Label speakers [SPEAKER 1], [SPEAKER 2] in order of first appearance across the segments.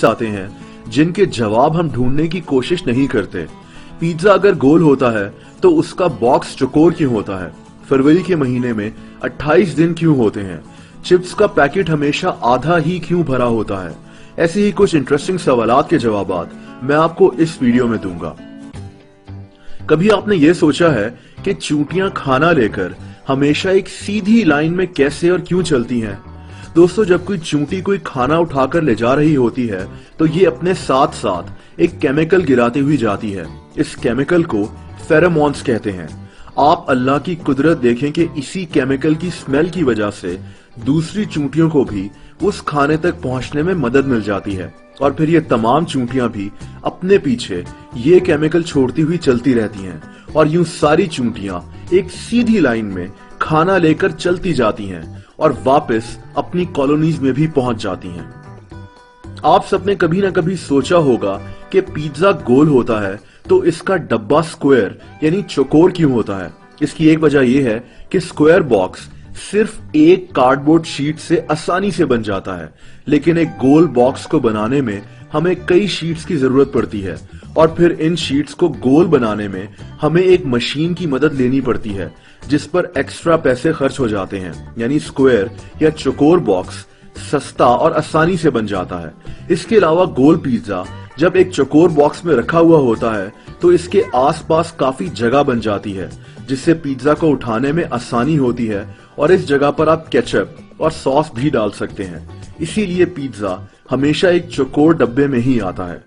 [SPEAKER 1] आते हैं जिनके जवाब हम ढूंढने की कोशिश नहीं करते। पिज्जा अगर गोल होता है तो उसका बॉक्स चौकोर क्यों होता है? फरवरी के महीने में 28 दिन क्यों होते हैं? चिप्स का पैकेट हमेशा आधा ही क्यों भरा होता है? ऐसे ही कुछ इंटरेस्टिंग सवालात के जवाबात मैं आपको इस वीडियो में दूंगा। कभी आपने ये सोचा है कि चूंटियां खाना लेकर हमेशा एक सीधी लाइन में कैसे और क्यों चलती हैं? दोस्तों, जब कोई चूंटी कोई खाना उठाकर ले जा रही होती है तो ये अपने साथ साथ एक केमिकल गिराती हुई जाती है। इस केमिकल को फेरोमोन्स कहते हैं। आप अल्लाह की कुदरत देखें कि इसी केमिकल की स्मेल की वजह से दूसरी चूंटियों को भी उस खाने तक पहुंचने में मदद मिल जाती है और फिर ये तमाम चूंटियां भी अपने पीछे ये केमिकल छोड़ती हुई चलती रहती हैं और यूं सारी चूंटियां एक सीधी लाइन में खाना लेकर चलती जाती हैं और वापस अपनी कॉलोनीज में भी पहुंच जाती हैं। आप सबने कभी ना कभी सोचा होगा कि पिज्जा गोल होता है तो इसका डब्बा स्क्वायर यानी चौकोर क्यों होता है? इसकी एक वजह यह है कि स्क्वायर बॉक्स सिर्फ एक कार्डबोर्ड शीट से आसानी से बन जाता है, लेकिन एक गोल बॉक्स को बनाने में हमें कई शीट्स की जरूरत पड़ती है और फिर इन शीट्स को गोल बनाने में हमें एक मशीन की मदद लेनी पड़ती है जिस पर एक्स्ट्रा पैसे खर्च हो जाते हैं। यानी स्क्वायर या चौकोर बॉक्स सस्ता और आसानी से बन जाता है। इसके अलावा गोल पिज्जा जब एक चौकोर बॉक्स में रखा हुआ होता है तो इसके आसपास काफी जगह बन जाती है जिससे पिज्जा को उठाने में आसानी होती है और इस जगह पर आप केचप और सॉस भी डाल सकते हैं। इसीलिए पिज्जा हमेशा एक चौकोर डब्बे में ही आता है।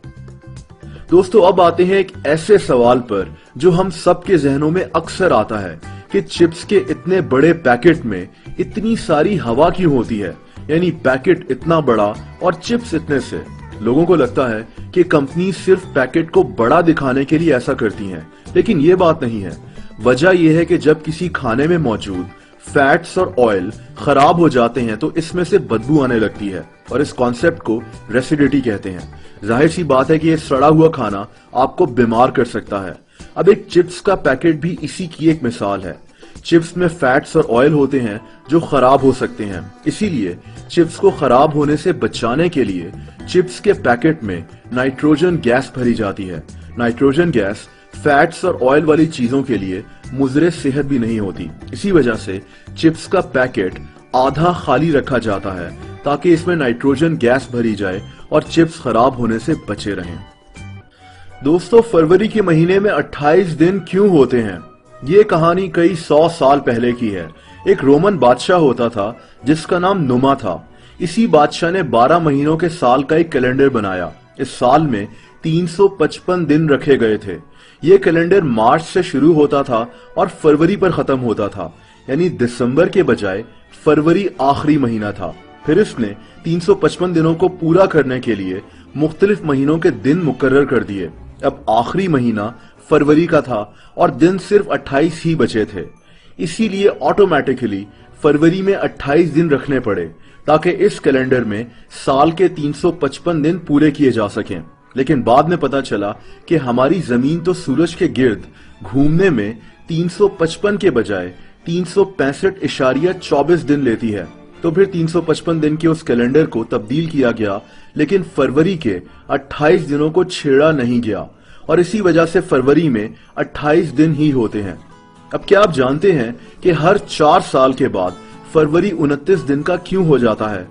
[SPEAKER 1] दोस्तों, अब आते हैं एक ऐसे सवाल पर जो हम सबके जहनों में अक्सर आता है कि चिप्स के इतने बड़े पैकेट में इतनी सारी हवा क्यों होती है? यानी पैकेट इतना बड़ा और चिप्स इतने से। लोगों को लगता है कि कंपनी सिर्फ पैकेट को बड़ा दिखाने के लिए ऐसा करती हैं, लेकिन ये बात नहीं है। वजह यह है कि जब किसी खाने में मौजूद फैट्स और ऑयल खराब हो जाते हैं तो इसमें से बदबू आने लगती है और इस कॉन्सेप्ट को रेसिडिटी कहते हैं। जाहिर सी बात है कि ये सड़ा हुआ खाना आपको बीमार कर सकता है। अब एक चिप्स का पैकेट भी इसी की एक मिसाल है। चिप्स में फैट्स और ऑयल होते हैं जो खराब हो सकते हैं, इसीलिए चिप्स को खराब होने से बचाने के लिए चिप्स के पैकेट में नाइट्रोजन गैस भरी जाती है। नाइट्रोजन गैस फैट्स और ऑयल वाली चीजों के लिए मुज़रे सेहत भी नहीं होती। इसी वजह से चिप्स का पैकेट आधा खाली रखा जाता है ताकि इसमें नाइट्रोजन गैस भरी जाए और चिप्स खराब होने से बचे रहें। दोस्तों, फरवरी के महीने में 28 दिन क्यों होते हैं? ये कहानी कई 100 साल पहले की है। एक रोमन बादशाह होता था जिसका नाम नुमा था। इसी बादशाह ने 12 महीनों के साल का एक कैलेंडर बनाया। इस साल में 355 दिन रखे गए थे। ये कैलेंडर मार्च से शुरू होता था और फरवरी पर खत्म होता था, यानी दिसंबर के बजाय फरवरी आखिरी महीना था। फिर इसने 355 दिनों को पूरा करने के लिए मुख्तलिफ महीनों के दिन मुकर्रर कर दिए। अब आखिरी महीना फरवरी का था और दिन सिर्फ 28 ही बचे थे। इसीलिए ऑटोमेटिकली फरवरी में 28 दिन रखने पड़े ताकि इस कैलेंडर में साल के 355 दिन पूरे किए जा सकें। लेकिन बाद में पता चला कि हमारी जमीन तो सूरज के गिर्द घूमने में 355 के बजाय 365.24 दिन लेती है। तो फिर 355 दिन के उस कैलेंडर को तब्दील किया गया, लेकिन फरवरी के 28 दिनों को छेड़ा नहीं गया और इसी वजह से फरवरी में 28 दिन ही होते हैं। अब क्या आप जानते हैं कि हर 4 साल के बाद फरवरी 29 दिन का क्यों हो जाता है?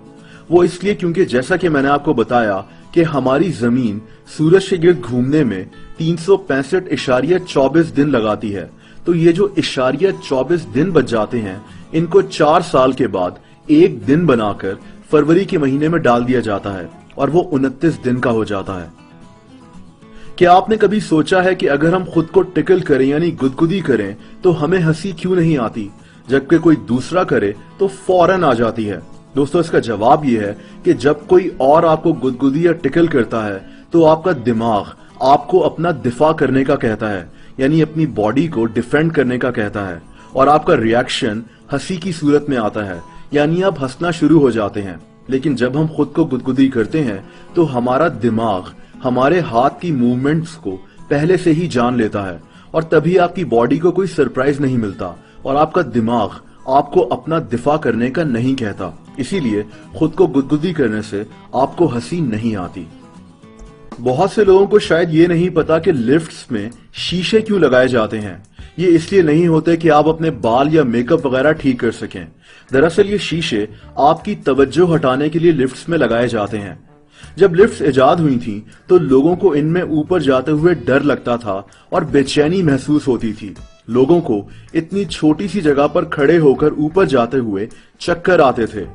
[SPEAKER 1] वो इसलिए क्योंकि जैसा कि मैंने आपको बताया कि हमारी जमीन सूरज के गिर्द घूमने में 365.24 दिन लगाती है। तो ये जो 24 दिन बच जाते हैं, इनको 4 साल के बाद एक दिन बनाकर फरवरी के महीने में डाल दिया जाता है और वो 29 दिन का हो जाता है। क्या आपने कभी सोचा है कि अगर हम खुद को टिकल करें यानी गुदगुदी करें तो हमें हंसी क्यों नहीं आती, जबकि कोई दूसरा करे तो फौरन आ जाती है? दोस्तों, इसका जवाब यह है कि जब कोई और आपको गुदगुदी या टिकल करता है तो आपका दिमाग आपको अपना दिफा करने का कहता है, यानी अपनी बॉडी को डिफेंड करने का कहता है और आपका रिएक्शन हंसी की सूरत में आता है, यानी आप हंसना शुरू हो जाते हैं। लेकिन जब हम खुद को गुदगुदी करते हैं तो हमारा दिमाग हमारे हाथ की मूवमेंट्स को पहले से ही जान लेता है और तभी आपकी बॉडी को कोई सरप्राइज नहीं मिलता और आपका दिमाग आपको अपना दिफा करने का नहीं कहता। इसीलिए खुद को गुदगुदी करने से आपको हंसी नहीं आती। बहुत से लोगों को शायद ये नहीं पता कि लिफ्ट्स में शीशे क्यों लगाए जाते हैं। ये इसलिए नहीं होते कि आप अपने बाल या मेकअप वगैरह ठीक कर सकें। दरअसल ये शीशे आपकी तवज्जो हटाने के लिए लिफ्ट्स में लगाए जाते हैं। जब लिफ्ट्स इजाद हुई थी तो लोगों को इनमें ऊपर जाते हुए डर लगता था और बेचैनी महसूस होती थी। लोगों को इतनी छोटी सी जगह पर खड़े होकर ऊपर जाते हुए चक्कर आते थे।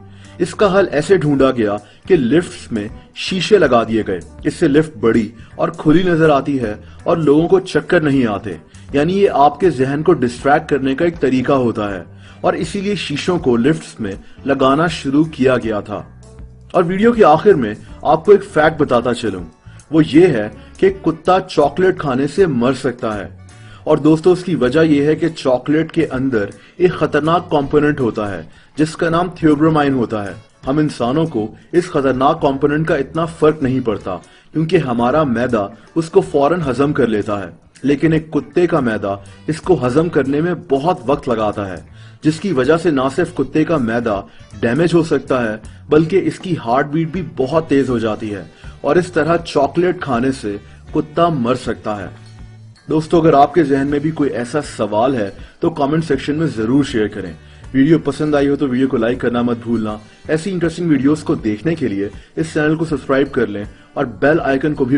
[SPEAKER 1] इसका हल ऐसे ढूंढा गया कि लिफ्ट्स में शीशे लगा दिए गए। इससे लिफ्ट बड़ी और खुली नजर आती है और लोगों को चक्कर नहीं आते। यानी ये आपके जहन को डिस्ट्रैक्ट करने का एक तरीका होता है और इसीलिए शीशों को लिफ्ट्स में लगाना शुरू किया गया था। और वीडियो के आखिर में आपको एक फैक्ट बताता चलूं, वो ये है कि कुत्ता चॉकलेट खाने से मर सकता है। और दोस्तों इसकी वजह यह है कि चॉकलेट के अंदर एक खतरनाक कंपोनेंट होता है जिसका नाम थियोब्रोमाइन होता है। हम इंसानों को इस खतरनाक कंपोनेंट का इतना फर्क नहीं पड़ता क्योंकि हमारा मैदा उसको फौरन हजम कर लेता है, लेकिन एक कुत्ते का मैदा इसको हजम करने में बहुत वक्त लगाता है, जिसकी वजह से ना सिर्फ कुत्ते का मैदा डैमेज हो सकता है बल्कि इसकी हार्ट बीट भी बहुत तेज हो जाती है और इस तरह चॉकलेट खाने से कुत्ता मर सकता है। दोस्तों अगर आपके जहन में भी कोई ऐसा सवाल है तो कमेंट सेक्शन में जरूर शेयर करें। वीडियो पसंद आई हो तो वीडियो को लाइक करना मत भूलना। ऐसी इंटरेस्टिंग वीडियोस को देखने के लिए इस चैनल को सब्सक्राइब कर लें और बेल आइकन को भी